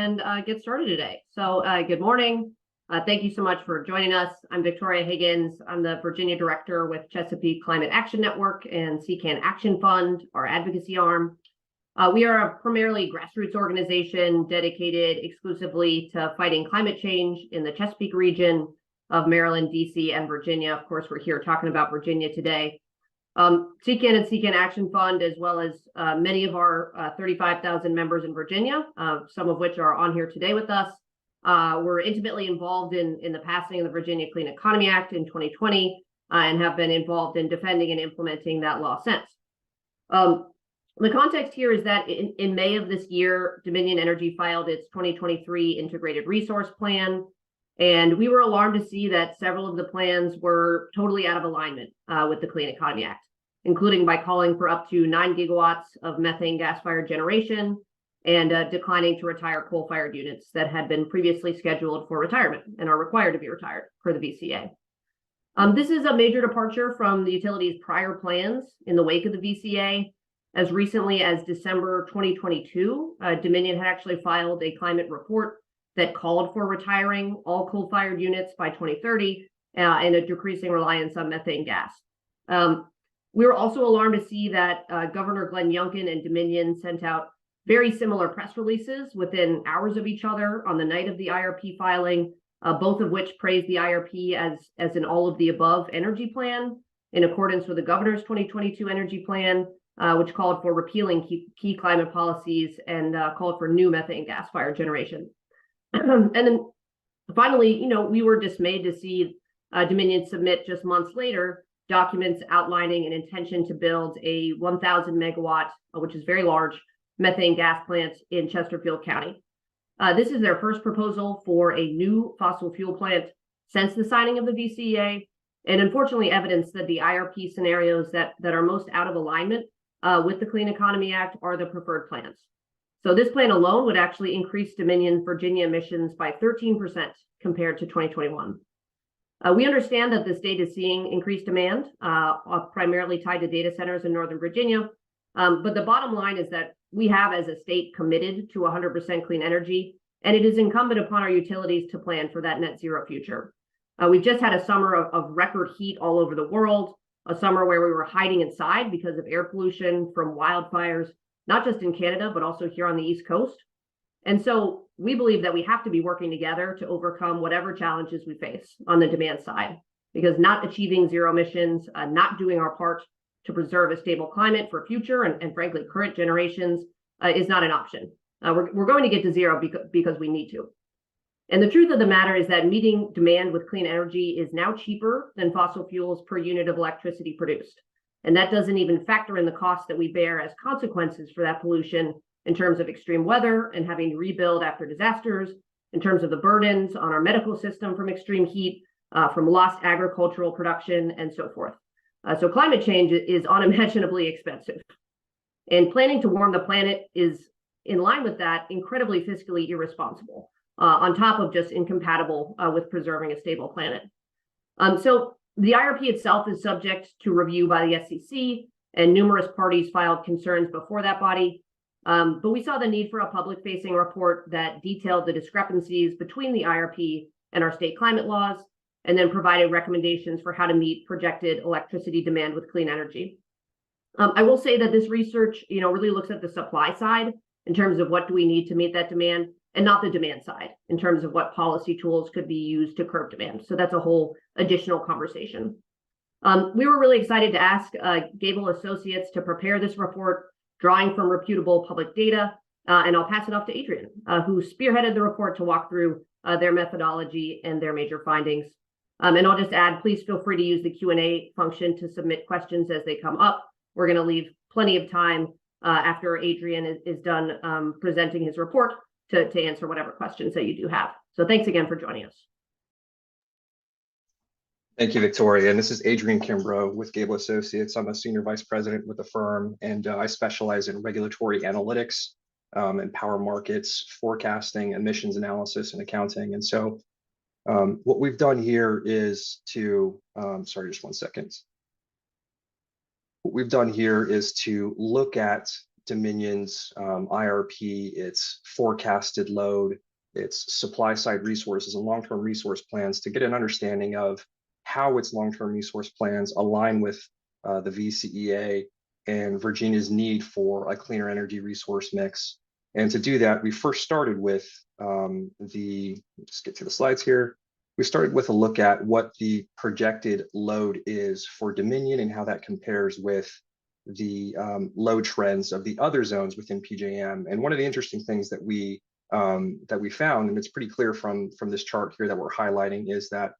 and get started today. So good morning. Thank you so much for joining us. I'm Victoria Higgins. I'm the Virginia Director with Chesapeake Climate Action Network and CCAN Action Fund, our advocacy arm. We are a primarily grassroots organization dedicated exclusively to fighting climate change in the Chesapeake region of Maryland, DC, and Virginia. Of course, we're here talking about Virginia today. CCAN and CCAN Action Fund, as well as many of our 35,000 members in Virginia, some of which are on here today with us, were intimately involved in the passing of the Virginia Clean Economy Act in 2020 and have been involved in defending and implementing that law since. The context here is that in May of this year, Dominion Energy filed its 2023 Integrated Resource Plan, and we were alarmed to see that several of the plans were totally out of alignment with the Clean Economy Act, including by calling for up to 9 gigawatts of methane gas-fired generation and declining to retire coal-fired units that had been previously scheduled for retirement and are required to be retired per the VCA. This is a major departure from the utility's prior plans in the wake of the VCA. As recently as December 2022, Dominion had actually filed a climate report that called for retiring all coal-fired units by 2030 and a decreasing reliance on methane gas. We were also alarmed to see that Governor Glenn Youngkin and Dominion sent out very similar press releases within hours of each other on the night of the IRP filing, both of which praised the IRP as an all-of-the-above energy plan in accordance with the governor's 2022 energy plan, which called for repealing key climate policies and called for new methane gas-fired generation. And then finally, we were dismayed to see Dominion submit just months later documents outlining an intention to build a 1,000 megawatt, which is very large, methane gas plant in Chesterfield County. This is their first proposal for a new fossil fuel plant since the signing of the VCA, and unfortunately evidence that the IRP scenarios that are most out of alignment with the Clean Economy Act are the preferred plans. So this plan alone would actually increase Dominion Virginia emissions by 13% compared to 2021. We understand that the state is seeing increased demand, primarily tied to data centers in Northern Virginia. But the bottom line is that we have, as a state, committed to 100% clean energy, and it is incumbent upon our utilities to plan for that net zero future. We've just had a summer of record heat all over the world, a summer where we were hiding inside because of air pollution from wildfires, not just in Canada, but also here on the East Coast. And so we believe that we have to be working together to overcome whatever challenges we face on the demand side, because not achieving zero emissions, not doing our part to preserve a stable climate for future and frankly, current generations is not an option. We're going to get to zero because we need to. And the truth of the matter is that meeting demand with clean energy is now cheaper than fossil fuels per unit of electricity produced. And that doesn't even factor in the costs that we bear as consequences for that pollution in terms of extreme weather and having to rebuild after disasters, in terms of the burdens on our medical system from extreme heat, from lost agricultural production, and so forth. So climate change is unimaginably expensive. And planning to warm the planet is, in line with that, incredibly fiscally irresponsible, on top of just incompatible with preserving a stable planet. So the IRP itself is subject to review by the SEC, and numerous parties filed concerns before that body. But we saw the need for a public-facing report that detailed the discrepancies between the IRP and our state climate laws, and then provided recommendations for how to meet projected electricity demand with clean energy. I will say that this research, really looks at the supply side in terms of what do we need to meet that demand, and not the demand side in terms of what policy tools could be used to curb demand. So that's a whole additional conversation. We were really excited to ask Gable Associates to prepare this report, drawing from reputable public data, and I'll pass it off to Adrian, who spearheaded the report to walk through their methodology and their major findings. And I'll just add, please feel free to use the Q&A function to submit questions as they come up. We're going to leave plenty of time after Adrian is done presenting his report to answer whatever questions that you do have. So thanks again for joining us. Thank you, Victoria. And this is Adrian Kimbrough with Gable Associates. I'm a senior vice president with the firm, and I specialize in regulatory analytics and power markets, forecasting, emissions analysis, and accounting. And so what we've done here is to, sorry, just one second. What we've done here is to look at Dominion's IRP, its forecasted load, its supply side resources and long-term resource plans to get an understanding of how its long-term resource plans align with the VCEA and Virginia's need for a cleaner energy resource mix. And to do that, we first started with just get to the slides here. We started with a look at what the projected load is for Dominion and how that compares with the load trends of the other zones within PJM. And one of the interesting things that we found, and it's pretty clear from this chart here that we're highlighting, is that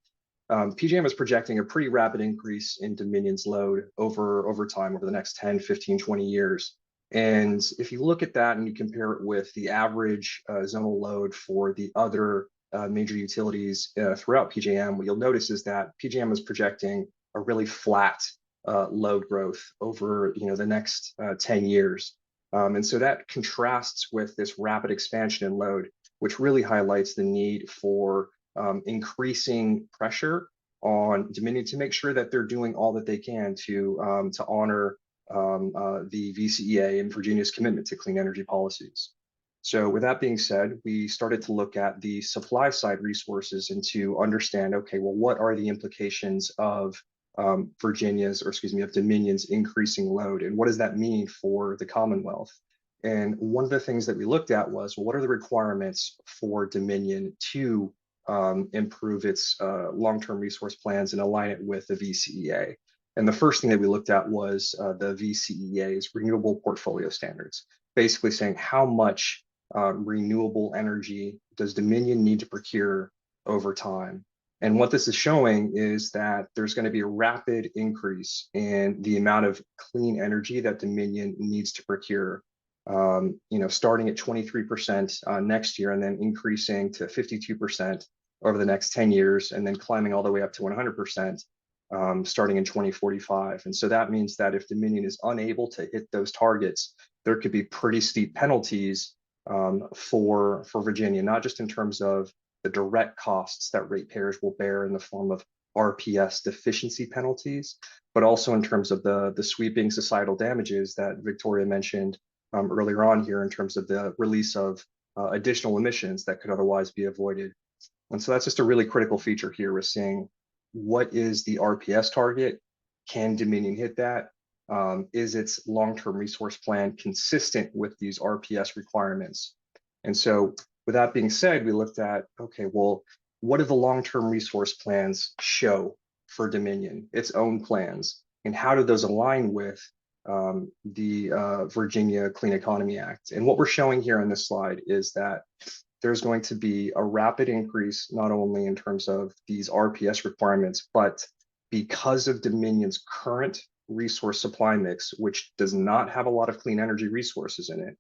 PJM is projecting a pretty rapid increase in Dominion's load over time, over the next 10, 15, 20 years. And if you look at that and you compare it with the average zonal load for the other major utilities throughout PJM, what you'll notice is that PJM is projecting a really flat load growth over the next 10 years. And so that contrasts with this rapid expansion in load, which really highlights the need for increasing pressure on Dominion to make sure that they're doing all that they can to honor the VCEA and Virginia's commitment to clean energy policies. So with that being said, we started to look at the supply side resources and to understand, okay, well, what are the implications of Dominion's increasing load, and what does that mean for the Commonwealth? And one of the things that we looked at was, well, what are the requirements for Dominion to improve its long-term resource plans and align it with the VCEA? And the first thing that we looked at was the VCEA's renewable portfolio standards, basically saying how much renewable energy does Dominion need to procure over time. And what this is showing is that there's going to be a rapid increase in the amount of clean energy that Dominion needs to procure, starting at 23% next year and then increasing to 52% over the next 10 years and then climbing all the way up to 100% starting in 2045. And so that means that if Dominion is unable to hit those targets, there could be pretty steep penalties for Virginia, not just in terms of the direct costs that ratepayers will bear in the form of RPS deficiency penalties, but also in terms of the sweeping societal damages that Victoria mentioned earlier on here in terms of the release of additional emissions that could otherwise be avoided. And so that's just a really critical feature here. We're seeing what is the RPS target? Can Dominion hit that? Is its long-term resource plan consistent with these RPS requirements? And so with that being said, we looked at, okay, well, what do the long-term resource plans show for Dominion, its own plans, and how do those align with the Virginia Clean Economy Act? And what we're showing here on this slide is that there's going to be a rapid increase, not only in terms of these RPS requirements, but because of Dominion's current resource supply mix, which does not have a lot of clean energy resources in it,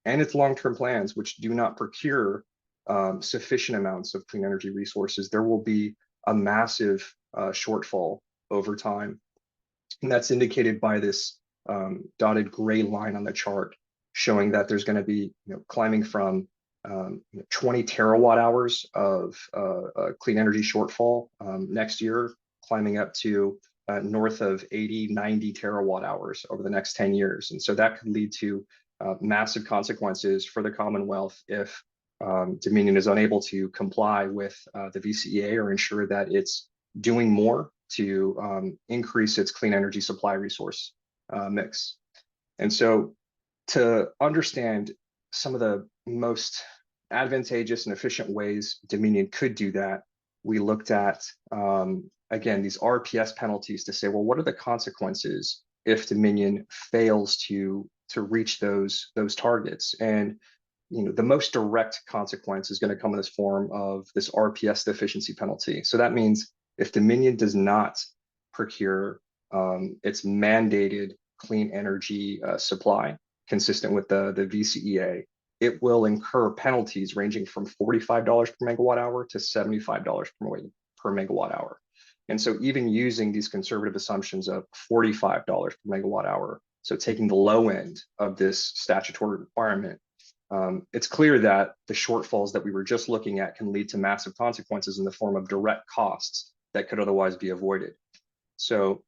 and its long-term plans, which do not procure sufficient amounts of clean energy resources, there will be a massive shortfall over time. And that's indicated by this dotted gray line on the chart, showing that there's going to be climbing from 20 terawatt hours of clean energy shortfall next year, climbing up to north of 80, 90 terawatt hours over the next 10 years. And so that could lead to massive consequences for the Commonwealth if Dominion is unable to comply with the VCEA or ensure that it's doing more to increase its clean energy supply resource mix. And so to understand some of the most advantageous and efficient ways Dominion could do that, we looked at, again, these RPS penalties to say, well, what are the consequences if Dominion fails to reach those targets? And the most direct consequence is going to come in this form of this RPS deficiency penalty. So that means if Dominion does not procure its mandated clean energy supply consistent with the VCEA, it will incur penalties ranging from $45 per megawatt hour to $75 per megawatt hour. And so even using these conservative assumptions of $45 per megawatt hour, so taking the low end of this statutory requirement, it's clear that the shortfalls that we were just looking at can lead to massive consequences in the form of direct costs that could otherwise be avoided. So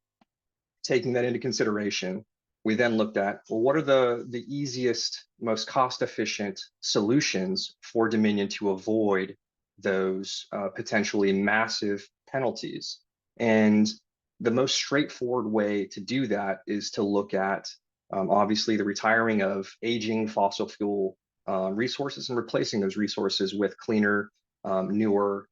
taking that into consideration, we then looked at, well, what are the easiest, most cost-efficient solutions for Dominion to avoid those potentially massive penalties? And the most straightforward way to do that is to look at obviously the retiring of aging fossil fuel resources and replacing those resources with cleaner, newer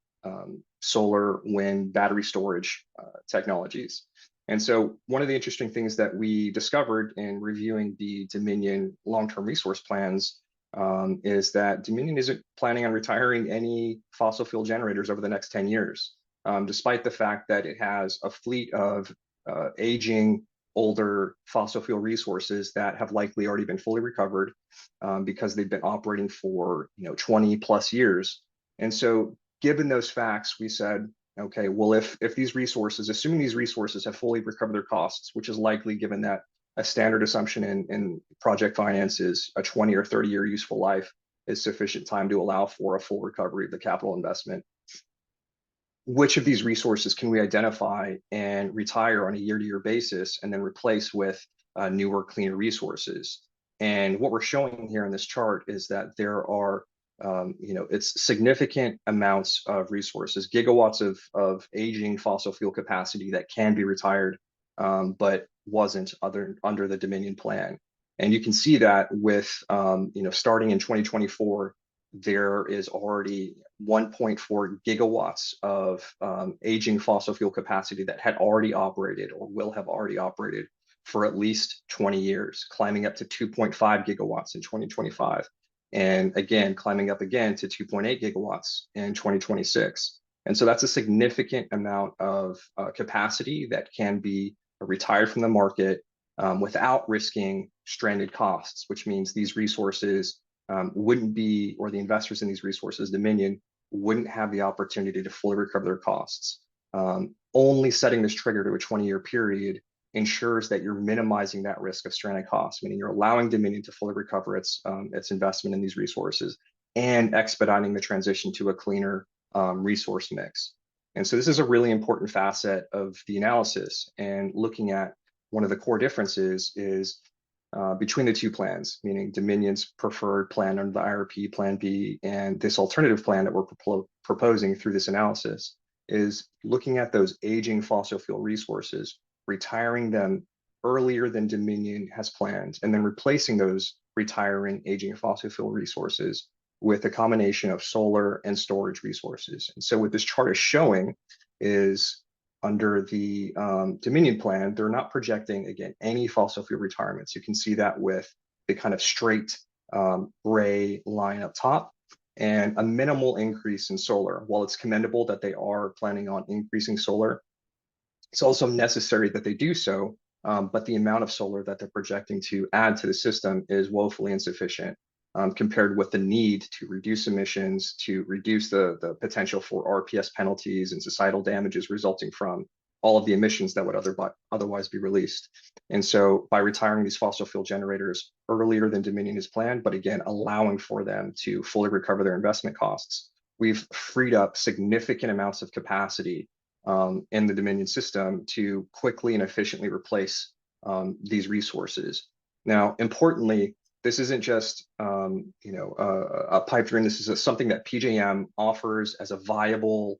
solar, wind, battery storage technologies. And so one of the interesting things that we discovered in reviewing the Dominion long-term resource plans is that Dominion isn't planning on retiring any fossil fuel generators over the next 10 years, despite the fact that it has a fleet of aging, older fossil fuel resources that have likely already been fully recovered because they've been operating for 20 plus years. And so given those facts, we said, okay, well, if these resources, assuming these resources have fully recovered their costs, which is likely given that a standard assumption in project finance is a 20 or 30-year useful life is sufficient time to allow for a full recovery of the capital investment. Which of these resources can we identify and retire on a year-to-year basis and then replace with newer, cleaner resources? And what we're showing here in this chart is that there are it's significant amounts of resources, gigawatts of aging fossil fuel capacity that can be retired, but wasn't under the Dominion plan. And you can see that with, starting in 2024, there is already 1.4 gigawatts of aging fossil fuel capacity that had already operated or will have already operated for at least 20 years, climbing up to 2.5 gigawatts in 2025. And again, climbing up again to 2.8 gigawatts in 2026. And so that's a significant amount of capacity that can be retired from the market without risking stranded costs, which means these resources wouldn't be, or the investors in these resources, Dominion, wouldn't have the opportunity to fully recover their costs. Only setting this trigger to a 20-year period ensures that you're minimizing that risk of stranded costs, meaning you're allowing Dominion to fully recover its investment in these resources and expediting the transition to a cleaner resource mix. And so this is a really important facet of the analysis. And looking at one of the core differences is between the two plans, meaning Dominion's preferred plan under the IRP, Plan B, and this alternative plan that we're proposing through this analysis, is looking at those aging fossil fuel resources, retiring them earlier than Dominion has planned, and then replacing those retiring aging fossil fuel resources with a combination of solar and storage resources. And so what this chart is showing is under the Dominion plan, they're not projecting, again, any fossil fuel retirements. You can see that with the kind of straight gray line up top and a minimal increase in solar. While it's commendable that they are planning on increasing solar, it's also necessary that they do so, but the amount of solar that they're projecting to add to the system is woefully insufficient compared with the need to reduce emissions, to reduce the potential for RPS penalties and societal damages resulting from all of the emissions that would otherwise be released. And so by retiring these fossil fuel generators earlier than Dominion is planned, but again, allowing for them to fully recover their investment costs, we've freed up significant amounts of capacity in the Dominion system to quickly and efficiently replace these resources. Now, importantly, this isn't just a pipe dream. This is something that PJM offers as a viable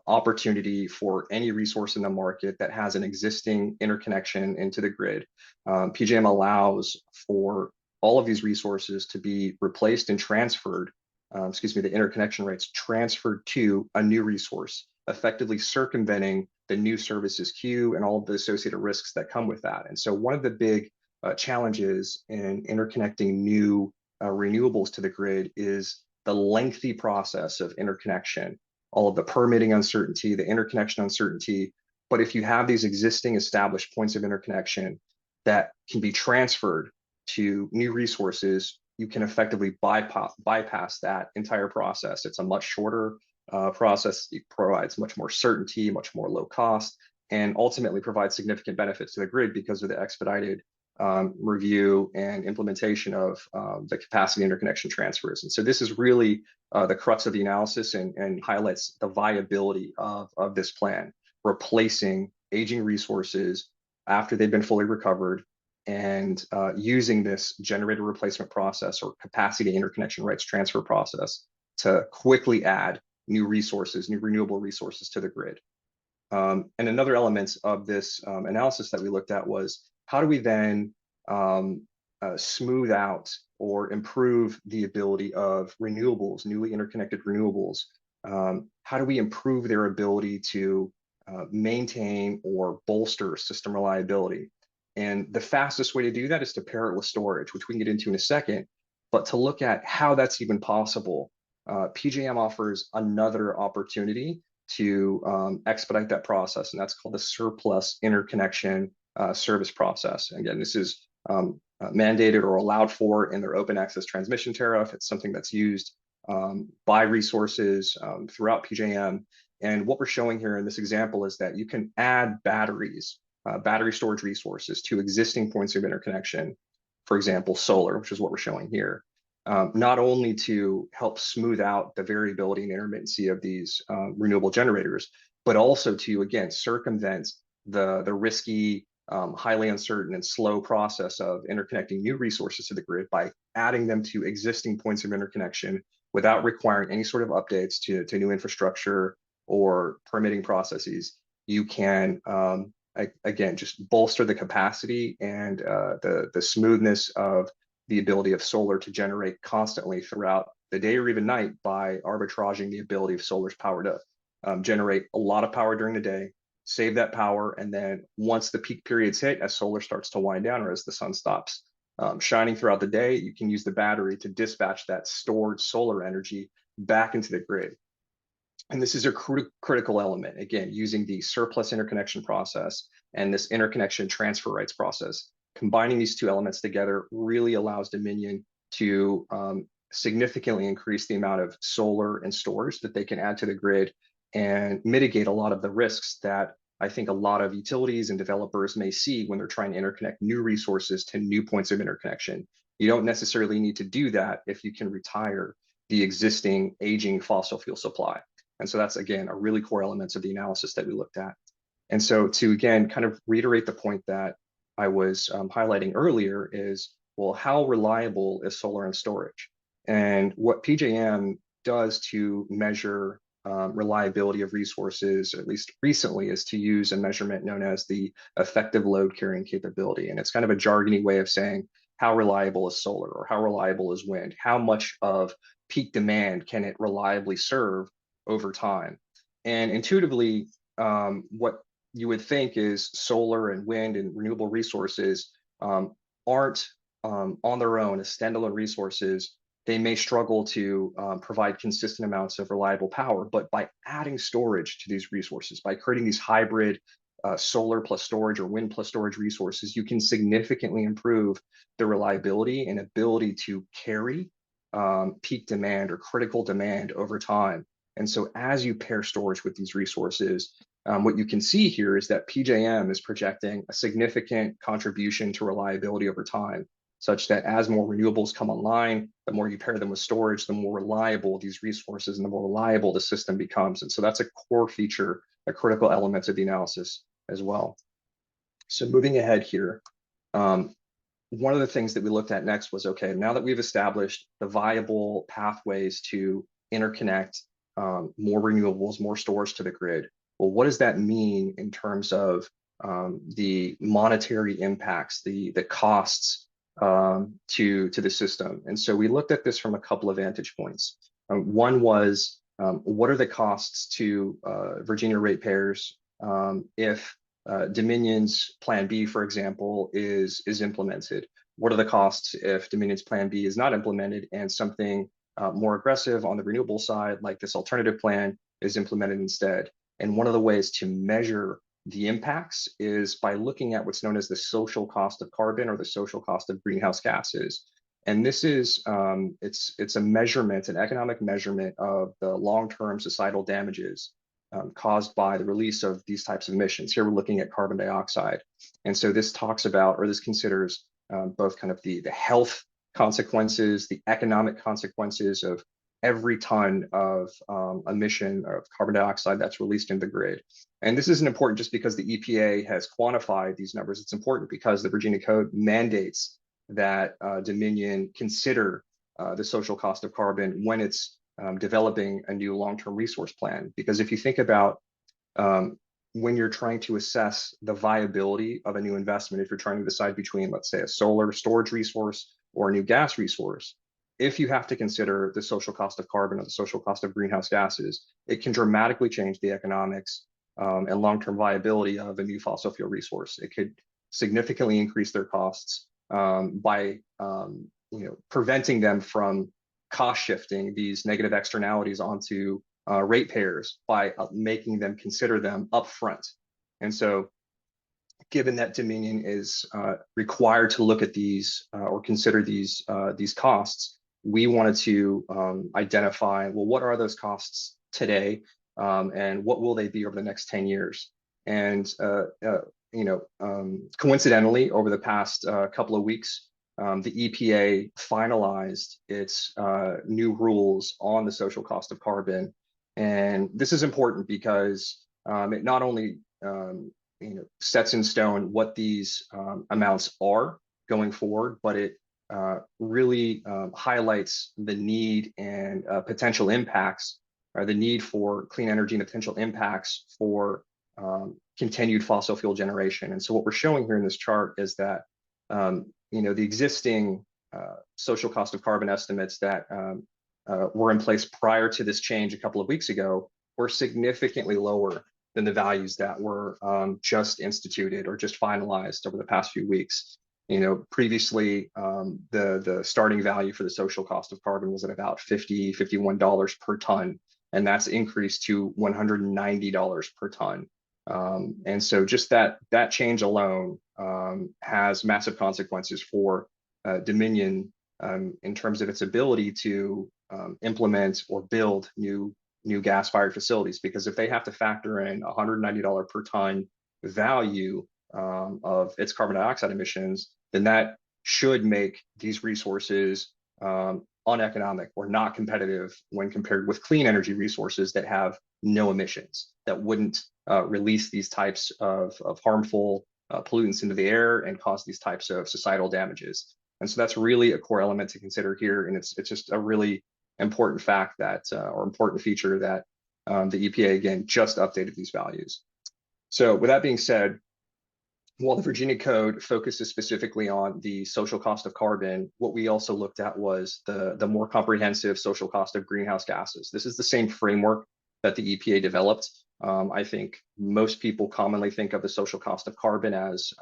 opportunity for any resource in the market that has an existing interconnection into the grid. PJM allows for all of these resources to be replaced and transferred, the interconnection rates transferred to a new resource, effectively circumventing the new services queue and all of the associated risks that come with that. And so one of the big challenges in interconnecting new renewables to the grid is the lengthy process of interconnection, all of the permitting uncertainty, the interconnection uncertainty. But if you have these existing established points of interconnection that can be transferred to new resources, you can effectively bypass that entire process. It's a much shorter process. It provides much more certainty, much more low cost, and ultimately provides significant benefits to the grid because of the expedited review and implementation of the capacity interconnection transfers. And so this is really the crux of the analysis and highlights the viability of this plan, replacing aging resources after they've been fully recovered and using this generator replacement process or capacity interconnection rights transfer process to quickly add new resources, new renewable resources to the grid. And another element of this analysis that we looked at was how do we then smooth out or improve the ability of renewables, newly interconnected renewables? How do we improve their ability to maintain or bolster system reliability? And the fastest way to do that is to pair it with storage, which we can get into in a second. But to look at how that's even possible, PJM offers another opportunity to expedite that process, and that's called the surplus interconnection service process. Again, this is mandated or allowed for in their open access transmission tariff. It's something that's used by resources throughout PJM. And what we're showing here in this example is that you can add batteries, battery storage resources to existing points of interconnection, for example, solar, which is what we're showing here, not only to help smooth out the variability and intermittency of these renewable generators, but also to, again, circumvent the risky, highly uncertain and slow process of interconnecting new resources to the grid by adding them to existing points of interconnection without requiring any sort of updates to new infrastructure or permitting processes. You can, again, just bolster the capacity and the smoothness of the ability of solar to generate constantly throughout the day or even night by arbitraging the ability of solar's power to generate a lot of power during the day, save that power, and then once the peak periods hit, as solar starts to wind down or as the sun stops shining throughout the day, you can use the battery to dispatch that stored solar energy back into the grid. And this is a critical element, again, using the surplus interconnection process and this interconnection transfer rights process. Combining these two elements together really allows Dominion to significantly increase the amount of solar and storage that they can add to the grid and mitigate a lot of the risks that I think a lot of utilities and developers may see when they're trying to interconnect new resources to new points of interconnection. You don't necessarily need to do that if you can retire the existing aging fossil fuel supply. And so that's, again, a really core elements of the analysis that we looked at. And so to, again, kind of reiterate the point that I was highlighting earlier is, well, how reliable is solar and storage? And what PJM does to measure reliability of resources, at least recently, is to use a measurement known as the effective load carrying capability. And it's kind of a jargony way of saying how reliable is solar or how reliable is wind? How much of peak demand can it reliably serve over time? And intuitively, what you would think is solar and wind and renewable resources aren't on their own as standalone resources. They may struggle to provide consistent amounts of reliable power, but by adding storage to these resources, by creating these hybrid solar plus storage or wind plus storage resources, you can significantly improve the reliability and ability to carry peak demand or critical demand over time. And so as you pair storage with these resources, what you can see here is that PJM is projecting a significant contribution to reliability over time, such that as more renewables come online, the more you pair them with storage, the more reliable these resources and the more reliable the system becomes. And so that's a core feature, a critical element of the analysis as well. So moving ahead here, one of the things that we looked at next was, okay, now that we've established the viable pathways to interconnect more renewables, more storage to the grid, well, what does that mean in terms of the monetary impacts, the costs to the system? And so we looked at this from a couple of vantage points. One was, what are the costs to Virginia ratepayers if Dominion's Plan B, for example, is implemented? What are the costs if Dominion's Plan B is not implemented and something more aggressive on the renewable side, like this alternative plan, is implemented instead? And one of the ways to measure the impacts is by looking at what's known as the social cost of carbon or the social cost of greenhouse gases. And this is, it's a measurement, an economic measurement of the long-term societal damages caused by the release of these types of emissions. Here we're looking at carbon dioxide. And so this talks about, or this considers both kind of the health consequences, the economic consequences of every ton of emission of carbon dioxide that's released into the grid. And this isn't important just because the EPA has quantified these numbers. It's important because the Virginia Code mandates that Dominion consider the social cost of carbon when it's developing a new long-term resource plan. Because if you think about when you're trying to assess the viability of a new investment, if you're trying to decide between, let's say, a solar storage resource or a new gas resource, if you have to consider the social cost of carbon or the social cost of greenhouse gases, it can dramatically change the economics and long-term viability of a new fossil fuel resource. It could significantly increase their costs by preventing them from cost shifting these negative externalities onto ratepayers by making them consider them upfront. And so, given that Dominion is required to look at these or consider these costs, we wanted to identify, well, what are those costs today, and what will they be over the next 10 years? And coincidentally, over the past couple of weeks, the EPA finalized its new rules on the social cost of carbon. And this is important because it not only sets in stone what these amounts are going forward, but it really highlights the need and potential impacts, or the need for clean energy and the potential impacts for continued fossil fuel generation. And so what we're showing here in this chart is that the existing social cost of carbon estimates that were in place prior to this change a couple of weeks ago were significantly lower than the values that were just instituted or just finalized over the past few weeks. Previously, the starting value for the social cost of carbon was at about $51 per ton, and that's increased to $190 per ton. And so just that change alone has massive consequences for Dominion in terms of its ability to implement or build new gas-fired facilities, because if they have to factor in $190 per ton value of its carbon dioxide emissions, then that should make these resources uneconomic or not competitive when compared with clean energy resources that have no emissions, that wouldn't release these types of harmful pollutants into the air and cause these types of societal damages. And so that's really a core element to consider here. And it's just a really important fact that, or important feature that the EPA, again, just updated these values. So with that being said, while the Virginia Code focuses specifically on the social cost of carbon, what we also looked at was the more comprehensive social cost of greenhouse gases. This is the same framework that the EPA developed. I think most people commonly think of the social cost of carbon as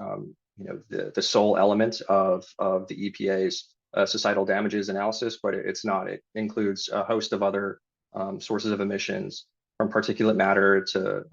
the sole element of the EPA's societal damages analysis, but it's not. It includes a host of other sources of emissions, from particulate matter to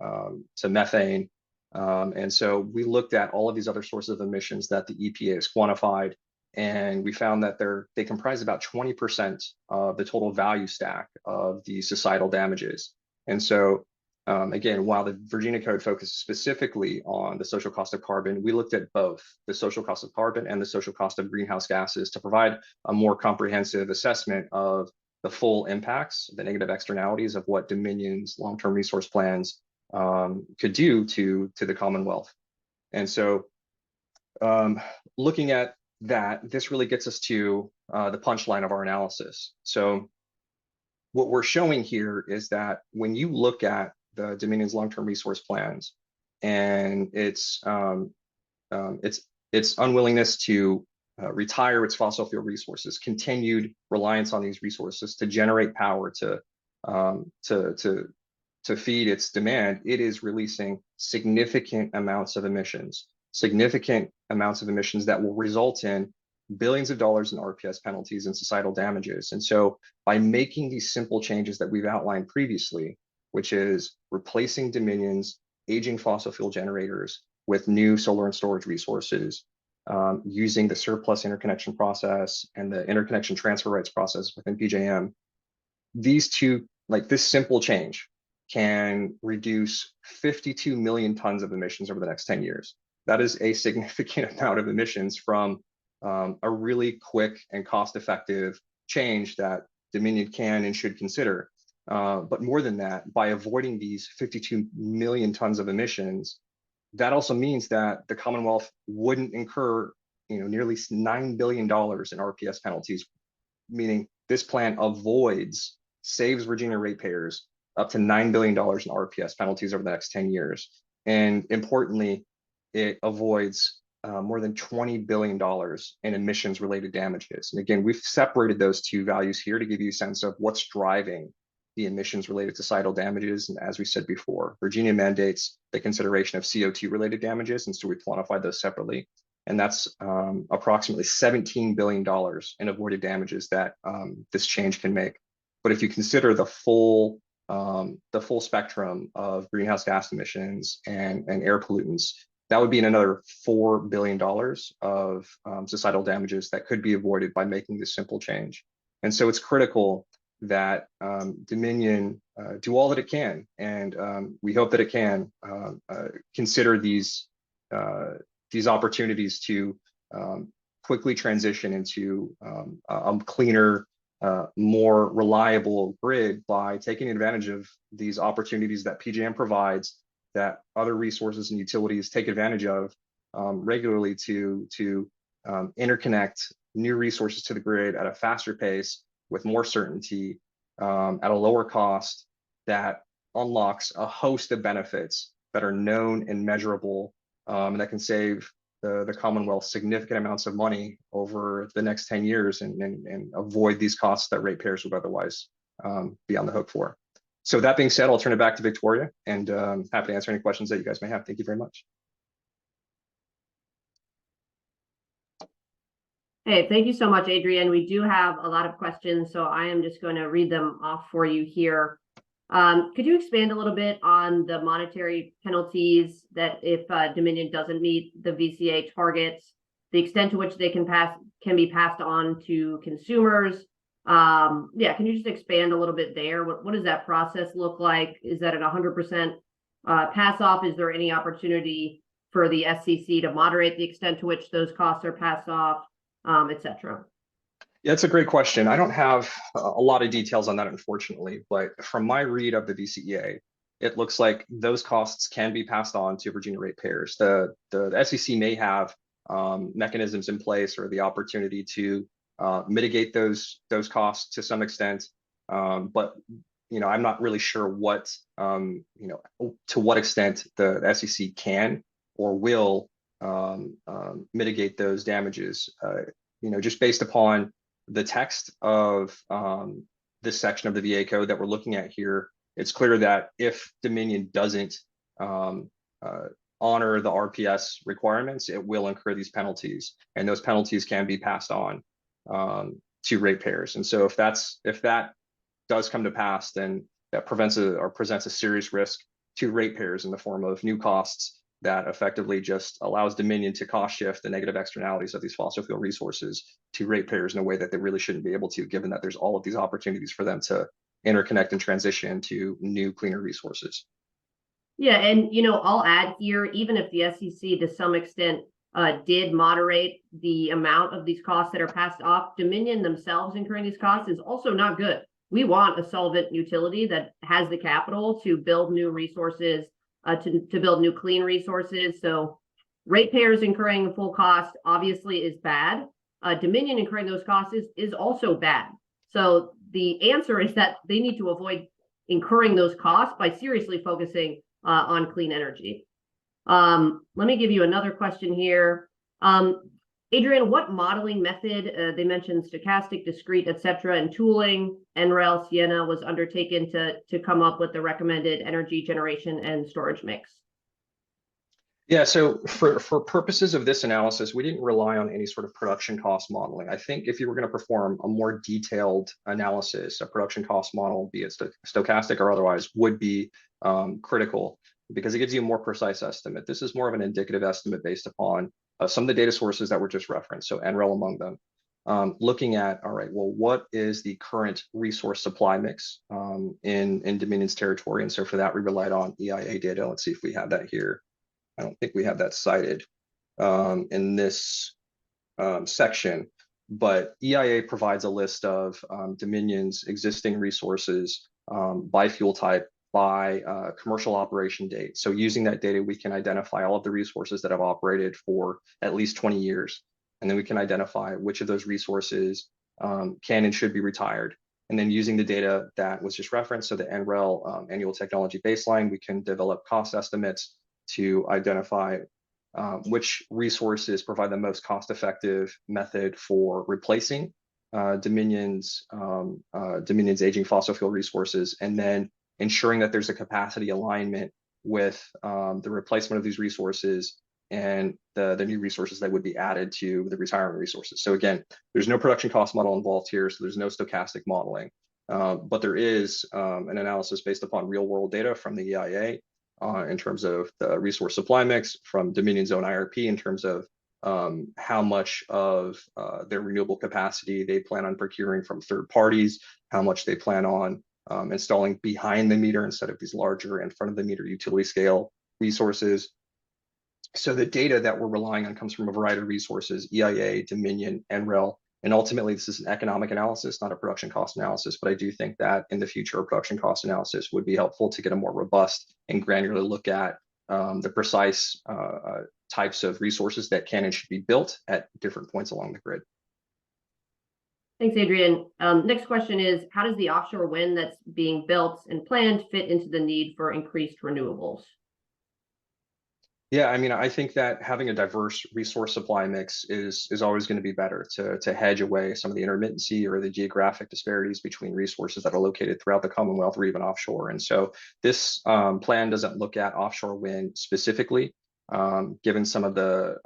methane. And so we looked at all of these other sources of emissions that the EPA has quantified, and we found that they comprise about 20% of the total value stack of the societal damages. And so again, while the Virginia Code focuses specifically on the social cost of carbon, we looked at both the social cost of carbon and the social cost of greenhouse gases to provide a more comprehensive assessment of the full impacts, the negative externalities of what Dominion's long-term resource plans could do to the Commonwealth. And so looking at that, this really gets us to the punchline of our analysis. So what we're showing here is that when you look at the Dominion's long-term resource plans and its unwillingness to retire its fossil fuel resources, continued reliance on these resources to generate power to feed its demand, it is releasing significant amounts of emissions that will result in billions of dollars in RPS penalties and societal damages. And so by making these simple changes that we've outlined previously, which is replacing Dominion's aging fossil fuel generators with new solar and storage resources, using the surplus interconnection process and the interconnection transfer rights process within PJM, this simple change can reduce 52 million tons of emissions over the next 10 years. That is a significant amount of emissions from a really quick and cost-effective change that Dominion can and should consider. But more than that, by avoiding these 52 million tons of emissions, that also means that the Commonwealth wouldn't incur, nearly $9 billion in RPS penalties, meaning this plan saves Virginia ratepayers up to $9 billion in RPS penalties over the next 10 years. And importantly, it avoids more than $20 billion in emissions related damages. And again, we've separated those two values here to give you a sense of what's driving the emissions related societal damages. And as we said before, Virginia mandates the consideration of CO2 related damages. And so we quantified those separately. And that's approximately $17 billion in avoided damages that this change can make. But if you consider the full spectrum of greenhouse gas emissions and air pollutants, that would be another $4 billion of societal damages that could be avoided by making this simple change. And so it's critical that Dominion do all that it can, and we hope that it can consider these opportunities to quickly transition into a cleaner, more reliable grid by taking advantage of these opportunities that PJM provides, that other resources and utilities take advantage of regularly to interconnect new resources to the grid at a faster pace with more certainty at a lower cost, that unlocks a host of benefits that are known and measurable, and that can save the Commonwealth significant amounts of money over the next 10 years and avoid these costs that ratepayers would otherwise be on the hook for. So that being said, I'll turn it back to Victoria, and happy to answer any questions that you guys may have. Thank you very much. Hey, thank you so much, Adrian. We do have a lot of questions, so I am just going to read them off for you here. Could you expand a little bit on the monetary penalties that if Dominion doesn't meet the VCA targets, the extent to which they can be passed on to consumers? Yeah, can you just expand a little bit there? What does that process look like? Is that at 100% pass off? Is there any opportunity for the SCC to moderate the extent to which those costs are passed off, et cetera? Yeah, it's a great question. I don't have a lot of details on that, unfortunately, but from my read of the VCEA, it looks like those costs can be passed on to Virginia ratepayers. The SEC may have mechanisms in place or the opportunity to mitigate those costs to some extent, but I'm not really sure what to what extent the SEC can or will mitigate those damages. Just based upon the text of this section of the VA code that we're looking at here, it's clear that if Dominion doesn't honor the RPS requirements, it will incur these penalties, and those penalties can be passed on to ratepayers. And so if that does come to pass, then that presents a serious risk to ratepayers in the form of new costs that effectively just allows Dominion to cost shift the negative externalities of these fossil fuel resources to ratepayers in a way that they really shouldn't be able to, given that there's all of these opportunities for them to interconnect and transition to new, cleaner resources. Yeah, and I'll add here, even if the SEC to some extent did moderate the amount of these costs that are passed off, Dominion themselves incurring these costs is also not good. We want a solvent utility that has the capital to build new resources, to build new clean resources. So ratepayers incurring full cost obviously is bad. Dominion incurring those costs is also bad. So the answer is that they need to avoid incurring those costs by seriously focusing on clean energy. Let me give you another question here. Adrian, what modeling method, they mentioned stochastic, discrete, et cetera, and tooling, NREL, Sienna was undertaken to come up with the recommended energy generation and storage mix? Yeah, so for purposes of this analysis, we didn't rely on any sort of production cost modeling. I think if you were going to perform a more detailed analysis, a production cost model, be it stochastic or otherwise, would be critical because it gives you a more precise estimate. This is more of an indicative estimate based upon some of the data sources that were just referenced, so NREL among them. Looking at, all right, well, what is the current resource supply mix in Dominion's territory? And so for that, we relied on EIA data. Let's see if we have that here. I don't think we have that cited in this section, But EIA provides a list of Dominion's existing resources by fuel type, by commercial operation date. So using that data, we can identify all of the resources that have operated for at least 20 years. And then we can identify which of those resources can and should be retired. And then using the data that was just referenced, so the NREL annual technology baseline, we can develop cost estimates to identify which resources provide the most cost-effective method for replacing Dominion's aging fossil fuel resources, and then ensuring that there's a capacity alignment with the replacement of these resources and the new resources that would be added to the retirement resources. So again, there's no production cost model involved here, so there's no stochastic modeling, but there is an analysis based upon real-world data from the EIA in terms of the resource supply mix, from Dominion's own IRP in terms of how much of their renewable capacity they plan on procuring from third parties, how much they plan on installing behind the meter instead of these larger in front of the meter utility scale resources. So the data that we're relying on comes from a variety of resources: EIA, Dominion, NREL, and ultimately this is an economic analysis, not a production cost analysis. But I do think that in the future, a production cost analysis would be helpful to get a more robust and granular look at the precise types of resources that can and should be built at different points along the grid. Thanks, Adrian. Next question is, how does the offshore wind that's being built and planned fit into the need for increased renewables? Yeah, I mean, I think that having a diverse resource supply mix is always going to be better to hedge away some of the intermittency or the geographic disparities between resources that are located throughout the Commonwealth or even offshore. And so this plan doesn't look at offshore wind specifically, given some of the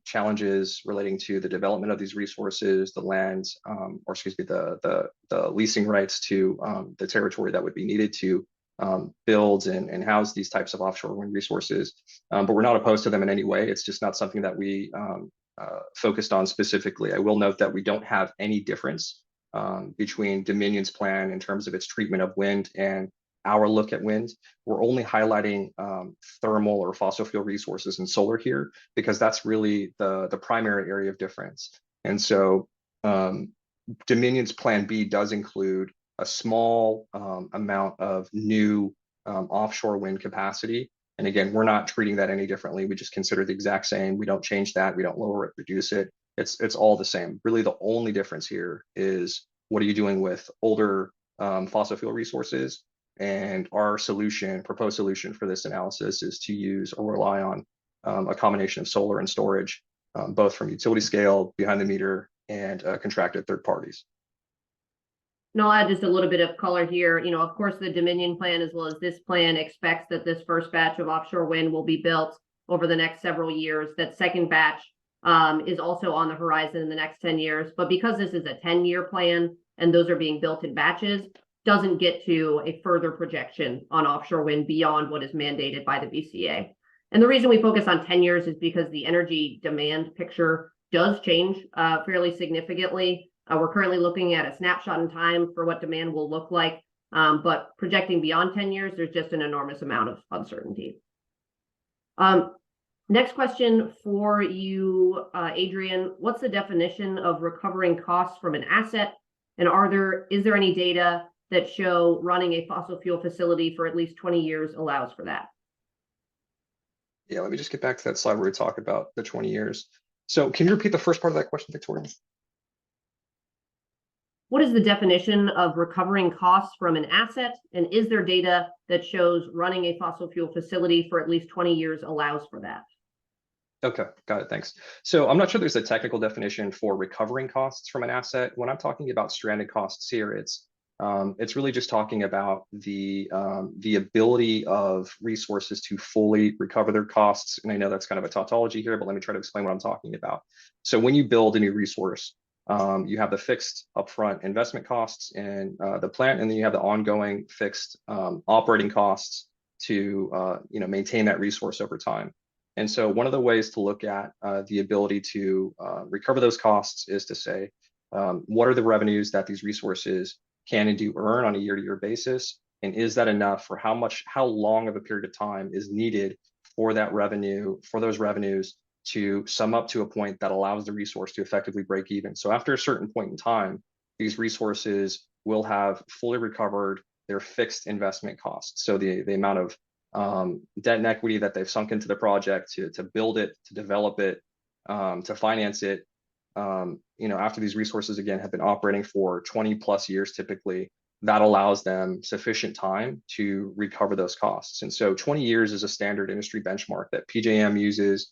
challenges relating to the development of these resources, the lands, or excuse me, the leasing rights to the territory that would be needed to build and house these types of offshore wind resources. But we're not opposed to them in any way. It's just not something that we focused on specifically. I will note that we don't have any difference between Dominion's plan in terms of its treatment of wind and our look at wind. We're only highlighting thermal or fossil fuel resources and solar here because that's really the primary area of difference. And so Dominion's plan B does include a small amount of new offshore wind capacity. And again, we're not treating that any differently. We just consider the exact same. We don't change that. We don't lower it, reduce it. It's all the same. Really, the only difference here is what are you doing with older fossil fuel resources? And our solution, proposed solution for this analysis is to use or rely on a combination of solar and storage, both from utility scale, behind the meter, and contracted third parties. And I'll add just a little bit of color here. Of course, the Dominion plan, as well as this plan, expects that this first batch of offshore wind will be built over the next several years. That second batch is also on the horizon in the next 10 years. But because this is a 10-year plan and those are being built in batches, doesn't get to a further projection on offshore wind beyond what is mandated by the BCA. And the reason we focus on 10 years is because the energy demand picture does change fairly significantly. We're currently looking at a snapshot in time for what demand will look like, but projecting beyond 10 years, there's just an enormous amount of uncertainty. Next question for you, Adrian. What's the definition of recovering costs from an asset? And is there any data that show running a fossil fuel facility for at least 20 years allows for that? Yeah, let me just get back to that slide where we talk about the 20 years. So can you repeat the first part of that question, Victoria? What is the definition of recovering costs from an asset? And is there data that shows running a fossil fuel facility for at least 20 years allows for that? Okay, got it, thanks. So I'm not sure there's a technical definition for recovering costs from an asset. When I'm talking about stranded costs here, it's really just talking about the ability of resources to fully recover their costs. And I know that's kind of a tautology here, but let me try to explain what I'm talking about. So when you build a new resource, you have the fixed upfront investment costs in the plant, and then you have the ongoing fixed operating costs to maintain that resource over time. And so one of the ways to look at the ability to recover those costs is to say, what are the revenues that these resources can and do earn on a year-to-year basis? And is that enough for how long of a period of time is needed for that revenue, for those revenues to sum up to a point that allows the resource to effectively break even. So after a certain point in time, these resources will have fully recovered their fixed investment costs. So the amount of debt and equity that they've sunk into the project to build it, to develop it, to finance it, after these resources again have been operating for 20 plus years typically, that allows them sufficient time to recover those costs. And so 20 years is a standard industry benchmark that PJM uses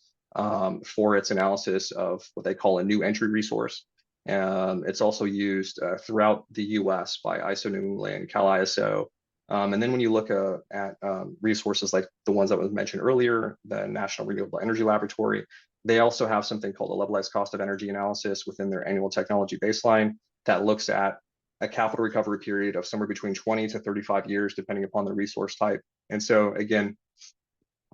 for its analysis of what they call a new entry resource. It's also used throughout the US by ISO New England, Cal ISO. And then when you look at resources like the ones that was mentioned earlier, the National Renewable Energy Laboratory, they also have something called a levelized cost of energy analysis within their annual technology baseline that looks at a capital recovery period of somewhere between 20 to 35 years, depending upon the resource type. And so again,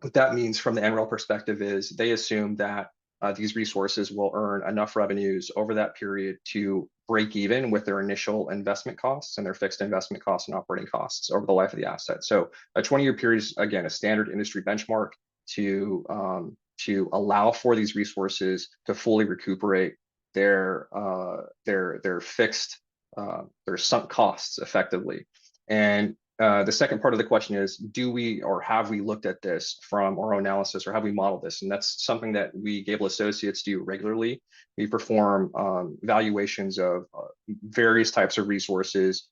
what that means from the NREL perspective is they assume that these resources will earn enough revenues over that period to break even with their initial investment costs and their fixed investment costs and operating costs over the life of the asset. So a 20-year period is, again, a standard industry benchmark to allow for these resources to fully recuperate their fixed their sunk costs effectively. And the second part of the question is, do we or have we looked at this from our own analysis, or have we modeled this? And that's something that we, Gable Associates, do regularly. We perform valuations of various types of resources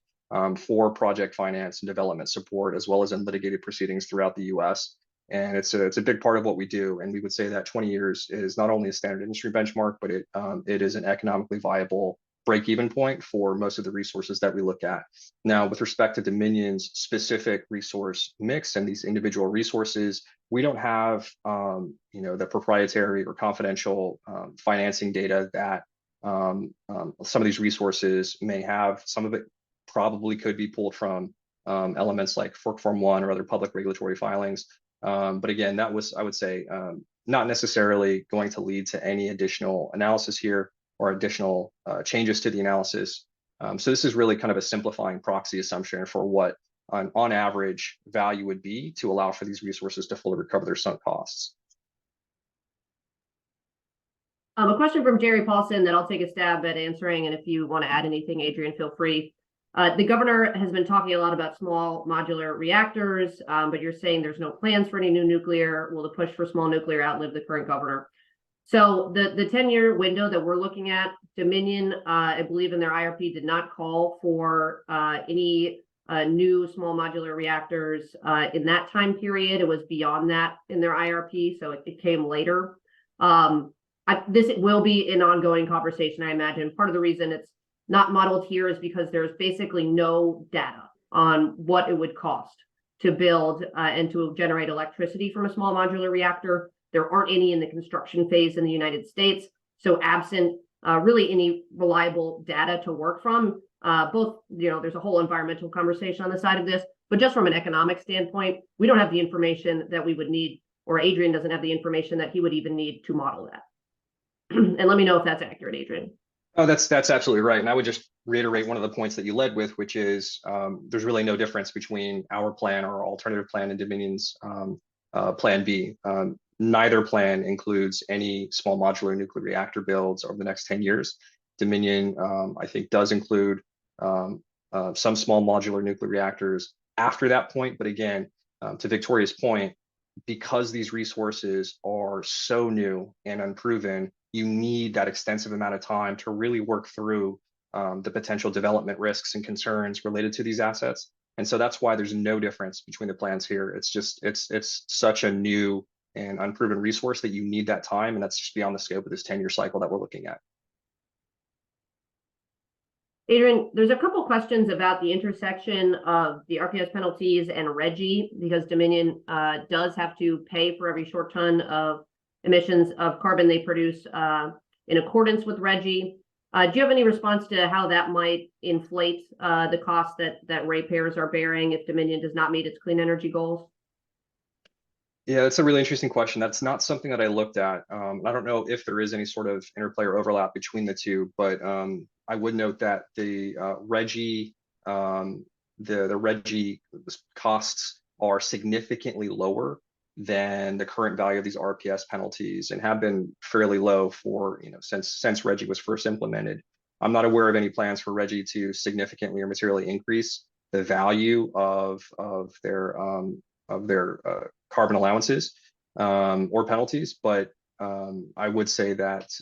for project finance and development support, as well as in litigated proceedings throughout the US. And it's a big part of what we do. And we would say that 20 years is not only a standard industry benchmark, but it is an economically viable break-even point for most of the resources that we look at. Now, with respect to Dominion's specific resource mix and these individual resources, we don't have the proprietary or confidential financing data that some of these resources may have. Some of it probably could be pulled from elements like FERC Form 1 or other public regulatory filings. But again, that was, I would say, not necessarily going to lead to any additional analysis here or additional changes to the analysis. So this is really kind of a simplifying proxy assumption for what an on average value would be to allow for these resources to fully recover their sunk costs. A question from Jerry Paulson that I'll take a stab at answering, and if you want to add anything, Adrian, feel free. The governor has been talking a lot about small modular reactors, but you're saying there's no plans for any new nuclear. Will the push for small nuclear outlive the current governor? So the 10-year window that we're looking at, Dominion, I believe in their IRP, did not call for any new small modular reactors in that time period. It was beyond that in their IRP, so it came later. This will be an ongoing conversation, I imagine. Part of the reason it's not modeled here is because there's basically no data on what it would cost to build and to generate electricity from a small modular reactor. There aren't any in the construction phase in the United States. So absent really any reliable data to work from, there's a whole environmental conversation on the side of this, but just from an economic standpoint, we don't have the information that we would need, or Adrian doesn't have the information that he would even need to model that. And let me know if that's accurate, Adrian. Oh, that's absolutely right. And I would just reiterate one of the points that you led with, which is there's really no difference between our plan or alternative plan and Dominion's plan B. Neither plan includes any small modular nuclear reactor builds over the next 10 years. Dominion, I think, does include some small modular nuclear reactors after that point. But again, to Victoria's point, because these resources are so new and unproven, you need that extensive amount of time to really work through the potential development risks and concerns related to these assets. And so that's why there's no difference between the plans here. It's such a new and unproven resource that you need that time, and that's just beyond the scope of this 10-year cycle that we're looking at. Adrian, there's a couple questions about the intersection of the RPS penalties and RGGI, because Dominion does have to pay for every short ton of emissions of carbon they produce in accordance with RGGI. Do you have any response to how that might inflate the cost that ratepayers are bearing if Dominion does not meet its clean energy goals? Yeah, that's a really interesting question. That's not something that I looked at. I don't know if there is any sort of interplay or overlap between the two, but I would note that the RGGI, the RGGI costs are significantly lower than the current value of these RPS penalties and have been fairly low for, since RGGI was first implemented. I'm not aware of any plans for RGGI to significantly or materially increase the value of their carbon allowances or penalties, but I would say that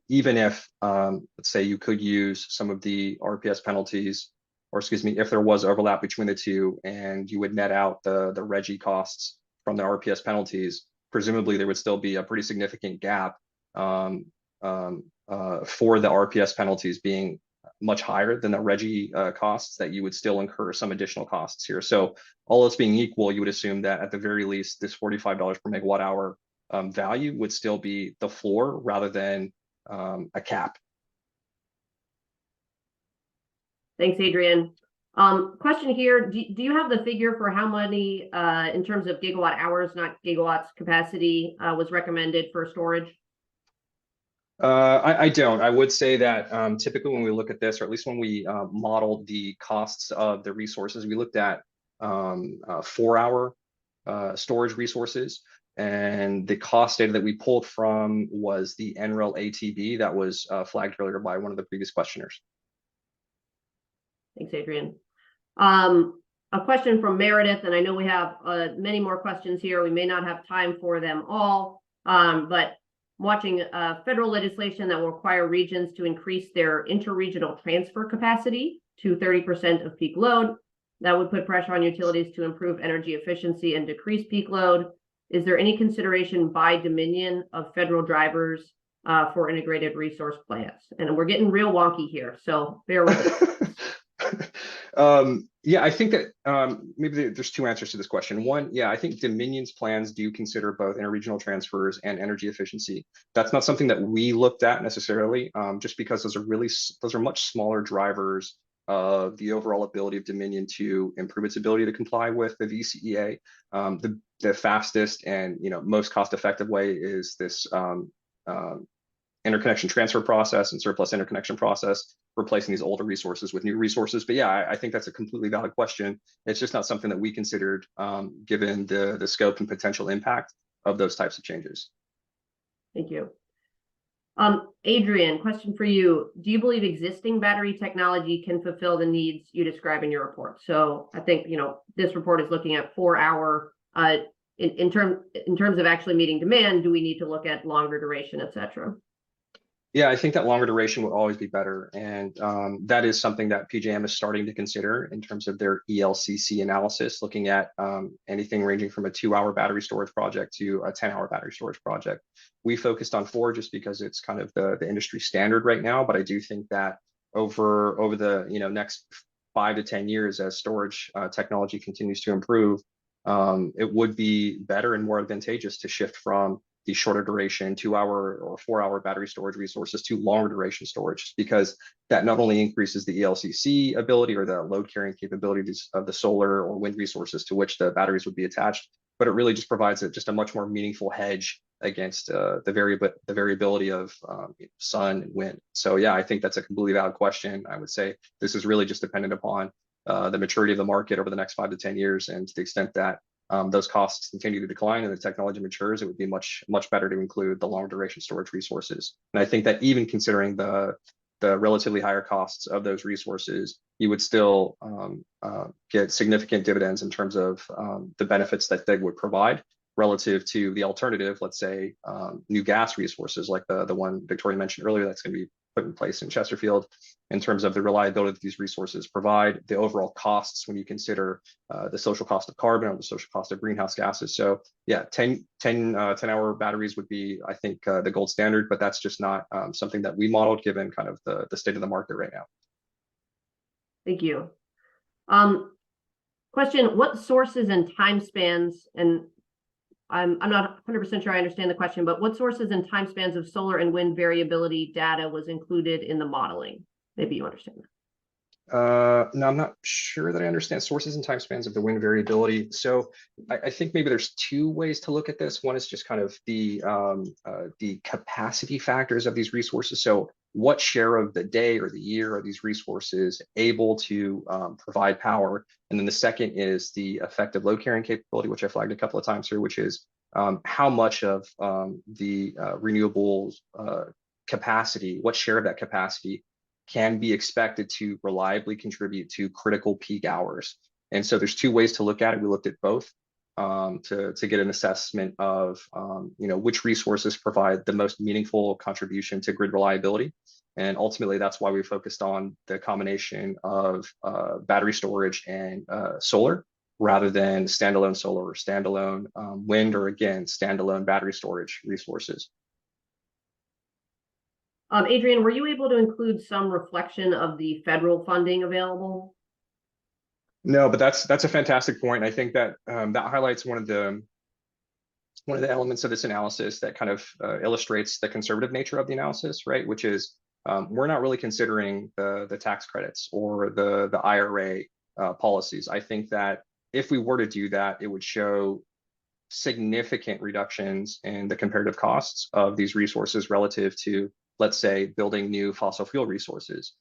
even if, let's say, you could use some of the RPS penalties, or excuse me, if there was overlap between the two, and you would net out the RGGI costs from the RPS penalties, presumably there would still be a pretty significant gap for the RPS penalties being much higher than the RGGI costs, that you would still incur some additional costs here. So all else being equal, you would assume that at the very least, this $45 per megawatt hour value would still be the floor rather than a cap. Thanks, Adrian. Question here, do you have the figure for how many, in terms of gigawatt hours, not gigawatts capacity, was recommended for storage? I don't. I would say that typically when we look at this, or at least when we modeled the costs of the resources, we looked at 4-hour storage resources. And the cost data that we pulled from was the NREL ATB that was flagged earlier by one of the previous questioners. Thanks, Adrian. A question from Meredith, and I know we have many more questions here. We may not have time for them all, but watching federal legislation that will require regions to increase their interregional transfer capacity to 30% of peak load. That would put pressure on utilities to improve energy efficiency and decrease peak load. Is there any consideration by Dominion of federal drivers for integrated resource plans? And we're getting real wonky here, so bear with us. Yeah, I think that maybe there's two answers to this question. One, yeah, I think Dominion's plans do consider both interregional transfers and energy efficiency. That's not something that we looked at necessarily, just because those are much smaller drivers of the overall ability of Dominion to improve its ability to comply with the VCEA. The fastest and most cost-effective way is this interconnection transfer process and surplus interconnection process, replacing these older resources with new resources. But yeah, I think that's a completely valid question. It's just not something that we considered given the scope and potential impact of those types of changes. Thank you. Adrian, question for you. Do you believe existing battery technology can fulfill the needs you describe in your report? So I think, this report is looking at 4-hour, in terms of actually meeting demand, do we need to look at longer duration, et cetera? Yeah, I think that longer duration will always be better. And that is something that PJM is starting to consider in terms of their ELCC analysis, looking at anything ranging from a 2-hour battery storage project to a 10-hour battery storage project. We focused on 4 just because it's kind of the industry standard right now. But I do think that over the next 5 to 10 years, as storage technology continues to improve, it would be better and more advantageous to shift from the shorter duration 2-hour or 4-hour battery storage resources to longer duration storage, because that not only increases the ELCC ability or the load carrying capabilities of the solar or wind resources to which the batteries would be attached, but it really just provides just a much more meaningful hedge against the variability of sun and wind. So yeah, I think that's a completely valid question. I would say this is really just dependent upon the maturity of the market over the next 5 to 10 years, and to the extent that those costs continue to decline and the technology matures, it would be much better to include the long duration storage resources. And I think that even considering the relatively higher costs of those resources, you would still get significant dividends in terms of the benefits that they would provide relative to the alternative, let's say new gas resources like the one Victoria mentioned earlier that's going to be put in place in Chesterfield, in terms of the reliability that these resources provide, the overall costs when you consider the social cost of carbon or the social cost of greenhouse gases. So yeah, 10-hour batteries would be, I think, the gold standard, but that's just not something that we modeled given kind of the state of the market right now. Thank you. Question, what sources and time spans, and I'm not 100% sure I understand the question, but what sources and time spans of solar and wind variability data was included in the modeling? Maybe you understand that. No, I'm not sure that I understand sources and time spans of the wind variability. So I think maybe there's 2 ways to look at this. One is just kind of the capacity factors of these resources. So what share of the day or the year are these resources able to provide power? And then the second is the effective load carrying capability, which I flagged a couple of times here, which is how much of the renewables capacity, what share of that capacity can be expected to reliably contribute to critical peak hours. And so there's two ways to look at it. We looked at both to get an assessment of which resources provide the most meaningful contribution to grid reliability. And ultimately, that's why we focused on the combination of battery storage and solar, rather than standalone solar or standalone wind, or again, standalone battery storage resources. Adrian, were you able to include some reflection of the federal funding available? No, but that's a fantastic point. I think that that highlights one of the elements of this analysis that kind of illustrates the conservative nature of the analysis, right? Which is we're not really considering the tax credits or the IRA policies. I think that if we were to do that, it would show significant reductions in the comparative costs of these resources relative to, let's say, building new fossil fuel resources.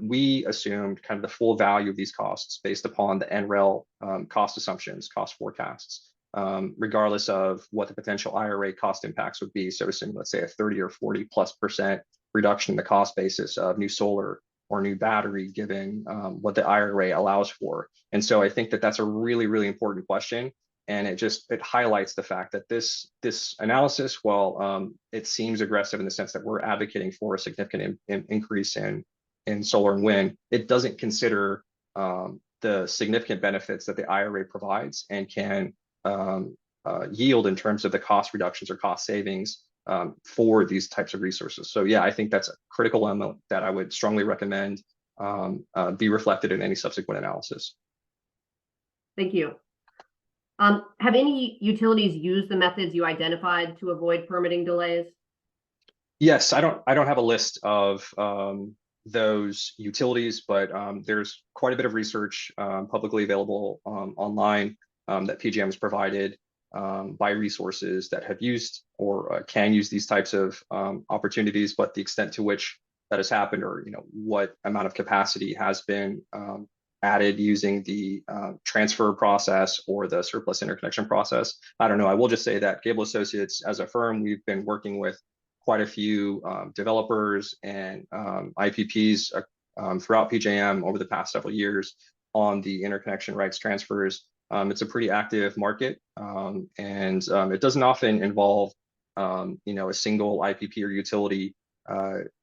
We assumed kind of the full value of these costs based upon the NREL cost assumptions, cost forecasts, regardless of what the potential IRA cost impacts would be. So assume, let's say, a 30 or 40+% reduction in the cost basis of new solar or new battery, given what the IRA allows for. And so I think that that's a really, really important question. And it highlights the fact that this analysis, while it seems aggressive in the sense that we're advocating for a significant increase in solar and wind, it doesn't consider the significant benefits that the IRA provides and can yield in terms of the cost reductions or cost savings for these types of resources. So yeah, I think that's a critical element that I would strongly recommend be reflected in any subsequent analysis. Thank you. Have any utilities used the methods you identified to avoid permitting delays? Yes, I don't have a list of those utilities, but there's quite a bit of research publicly available online that PJM has provided by resources that have used or can use these types of opportunities, but the extent to which that has happened, or what amount of capacity has been added using the transfer process or the surplus interconnection process, I don't know. I will just say that Gable Associates, as a firm, we've been working with quite a few developers and IPPs throughout PJM over the past several years on the interconnection rights transfers. It's a pretty active market, and it doesn't often involve a single IPP or utility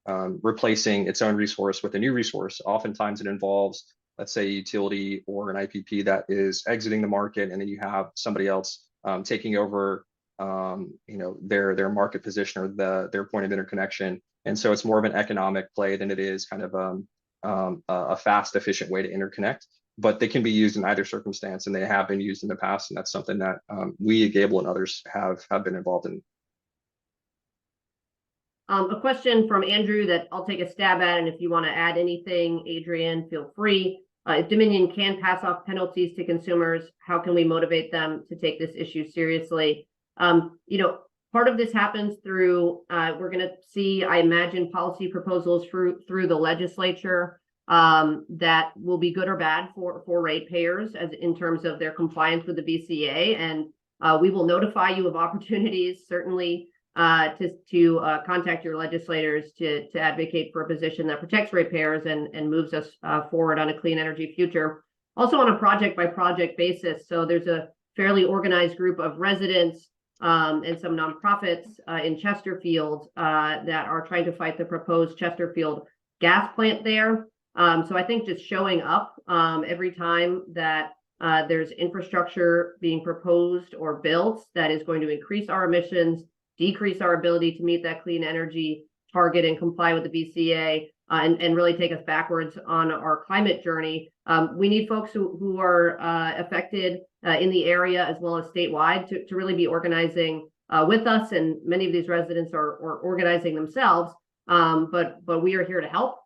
replacing its own resource with a new resource. Oftentimes it involves, let's say, a utility or an IPP that is exiting the market, and then you have somebody else taking over their market position or their point of interconnection. And so it's more of an economic play than it is kind of a fast, efficient way to interconnect. But they can be used in either circumstance, and they have been used in the past, and that's something that we at Gable and others have been involved in. A question from Andrew that I'll take a stab at, and if you want to add anything, Adrian, feel free. If Dominion can pass off penalties to consumers, how can we motivate them to take this issue seriously? Part of this happens through, we're going to see, I imagine, policy proposals through the legislature that will be good or bad for ratepayers as in terms of their compliance with the BCA. And we will notify you of opportunities, certainly, to contact your legislators to advocate for a position that protects ratepayers and moves us forward on a clean energy future. Also on a project by project basis. So there's a fairly organized group of residents and some nonprofits in Chesterfield that are trying to fight the proposed Chesterfield gas plant there. So I think just showing up every time that there's infrastructure being proposed or built that is going to increase our emissions, decrease our ability to meet that clean energy target and comply with the BCA, and really take us backwards on our climate journey. We need folks who are affected in the area as well as statewide to really be organizing with us, and many of these residents are organizing themselves, but we are here to help.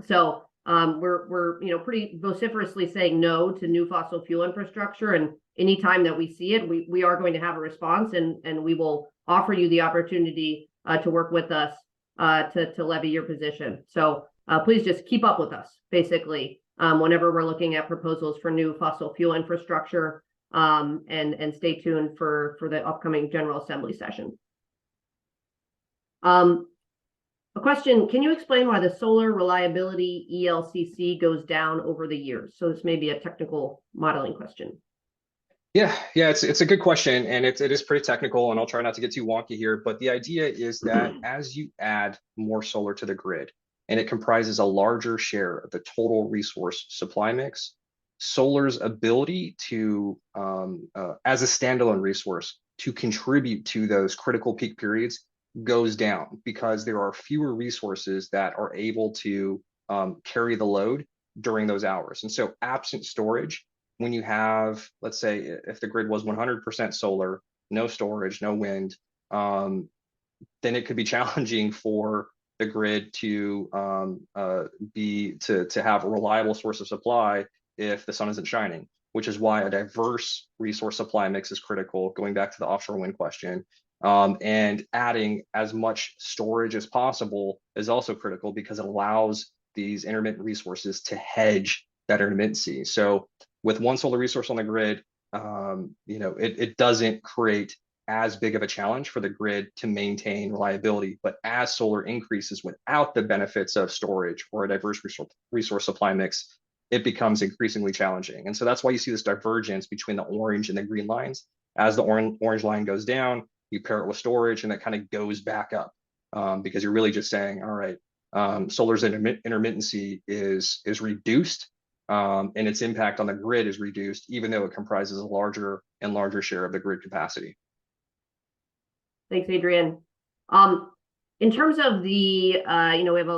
So we're pretty vociferously saying no to new fossil fuel infrastructure, and anytime that we see it, we are going to have a response, and we will offer you the opportunity to work with us to levy your position. So please just keep up with us, basically, whenever we're looking at proposals for new fossil fuel infrastructure. and stay tuned for the upcoming General Assembly session. A question, can you explain why the solar reliability ELCC goes down over the years? So this may be a technical modeling question. Yeah, it's a good question, and it is pretty technical, and I'll try not to get too wonky here. But the idea is that as you add more solar to the grid, and it comprises a larger share of the total resource supply mix, solar's ability to, as a standalone resource, to contribute to those critical peak periods goes down because there are fewer resources that are able to carry the load during those hours. And so, absent storage, when you have, let's say, if the grid was 100% solar, no storage, no wind, then it could be challenging for the grid to have a reliable source of supply if the sun isn't shining, which is why a diverse resource supply mix is critical, going back to the offshore wind question. And adding as much storage as possible is also critical because it allows these intermittent resources to hedge that intermittency. So with one solar resource on the grid, it doesn't create as big of a challenge for the grid to maintain reliability. But as solar increases without the benefits of storage or a diverse resource supply mix, it becomes increasingly challenging. And so that's why you see this divergence between the orange and the green lines. As the orange line goes down, you pair it with storage and it kind of goes back up because you're really just saying, all right, solar's intermittency is reduced. And its impact on the grid is reduced, even though it comprises a larger and larger share of the grid capacity. Thanks, Adrian. In terms of the, we have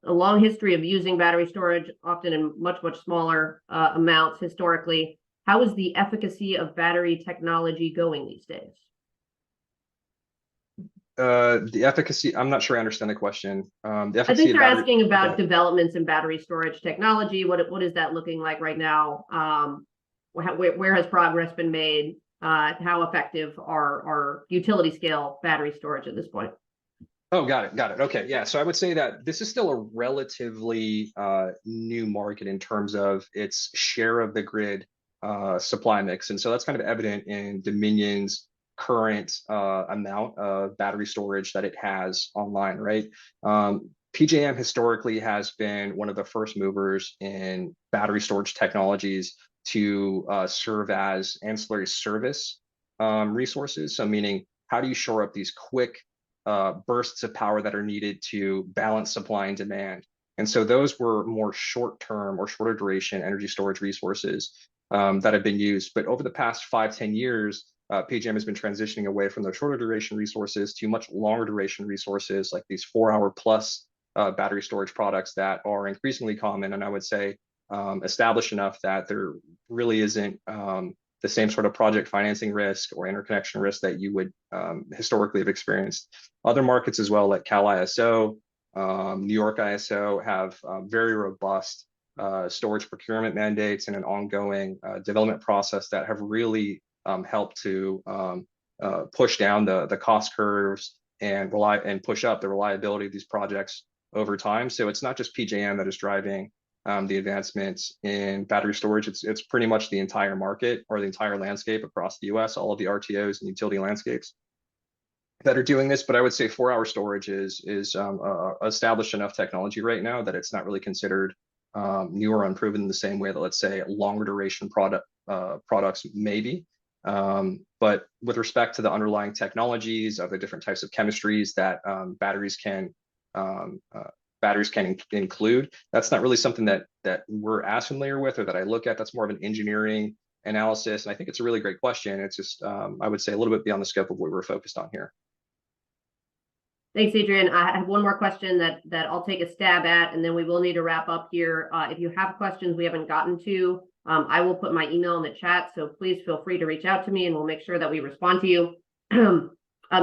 a long history of using battery storage, often in much smaller amounts historically. How is the efficacy of battery technology going these days? The efficacy, I'm not sure I understand the question. The I think they're asking about developments in battery storage technology. What is that looking like right now? Where has progress been made? How effective are utility scale battery storage at this point? Oh, got it. Okay, yeah. So I would say that this is still a relatively new market in terms of its share of the grid supply mix. And so that's kind of evident in Dominion's current amount of battery storage that it has online, right? PJM historically has been one of the first movers in battery storage technologies to serve as ancillary service resources. So meaning, how do you shore up these quick bursts of power that are needed to balance supply and demand? And so those were more short-term or shorter duration energy storage resources that have been used. But over the past 5-10 years, PJM has been transitioning away from those shorter duration resources to much longer duration resources, like these 4-hour plus battery storage products that are increasingly common, and I would say established enough that there really isn't the same sort of project financing risk or interconnection risk that you would historically have experienced. Other markets as well, like Cal ISO, New York ISO, have very robust storage procurement mandates and an ongoing development process that have really helped to push down the cost curves and push up the reliability of these projects over time. So it's not just PJM that is driving the advancements in battery storage. It's pretty much the entire market or the entire landscape across the US, all of the RTOs and utility landscapes that are doing this. But I would say 4-hour storage is established enough technology right now that it's not really considered new or unproven in the same way that, let's say, longer duration products may be. But with respect to the underlying technologies of the different types of chemistries that batteries can include, that's not really something that we're as familiar with or that I look at. That's more of an engineering analysis. And I think it's a really great question. It's just, I would say, a little bit beyond the scope of what we're focused on here. Thanks, Adrian. I have one more question that I'll take a stab at, and then we will need to wrap up here. If you have questions we haven't gotten to, I will put my email in the chat, so please feel free to reach out to me and we'll make sure that we respond to you.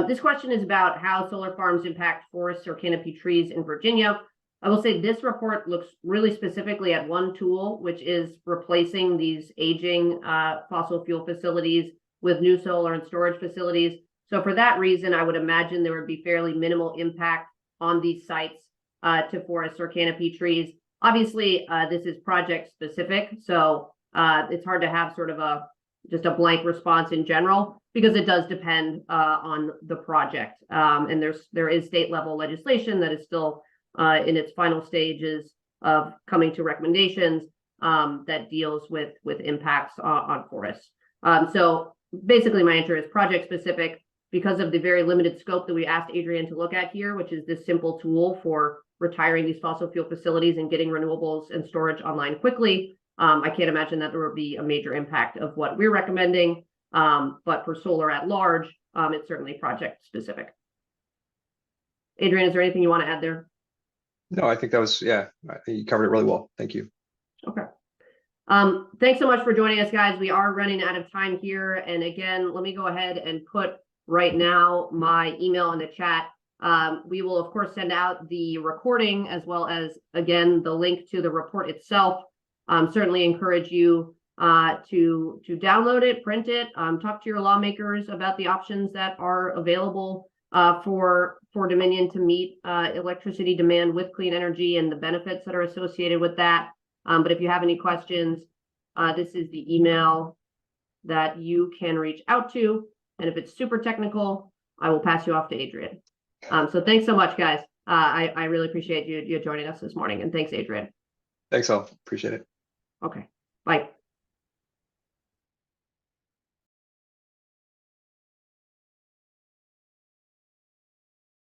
This question is about how solar farms impact forests or canopy trees in Virginia. I will say this report looks really specifically at one tool, which is replacing these aging fossil fuel facilities with new solar and storage facilities. So for that reason, I would imagine there would be fairly minimal impact on these sites to forests or canopy trees. Obviously, this is project specific, so it's hard to have sort of just a blank response in general, because it does depend on the project. And there is state level legislation that is still in its final stages of coming to recommendations that deals with impacts on forests. So basically my answer is project specific, because of the very limited scope that we asked Adrian to look at here, which is this simple tool for retiring these fossil fuel facilities and getting renewables and storage online quickly. I can't imagine that there will be a major impact of what we're recommending, but for solar at large, it's certainly project specific. Adrian, is there anything you want to add there? No, I think that was, yeah, you covered it really well. Thank you. Okay. Thanks so much for joining us, guys. We are running out of time here. And again, let me go ahead and put right now my email in the chat. We will, of course, send out the recording as well as, again, the link to the report itself. Certainly encourage you to download it, print it, talk to your lawmakers about the options that are available for Dominion to meet electricity demand with clean energy and the benefits that are associated with that. But if you have any questions, this is the email that you can reach out to. And if it's super technical, I will pass you off to Adrian. So thanks so much, guys. I really appreciate you joining us this morning. And thanks, Adrian. Thanks all. Appreciate it. Okay.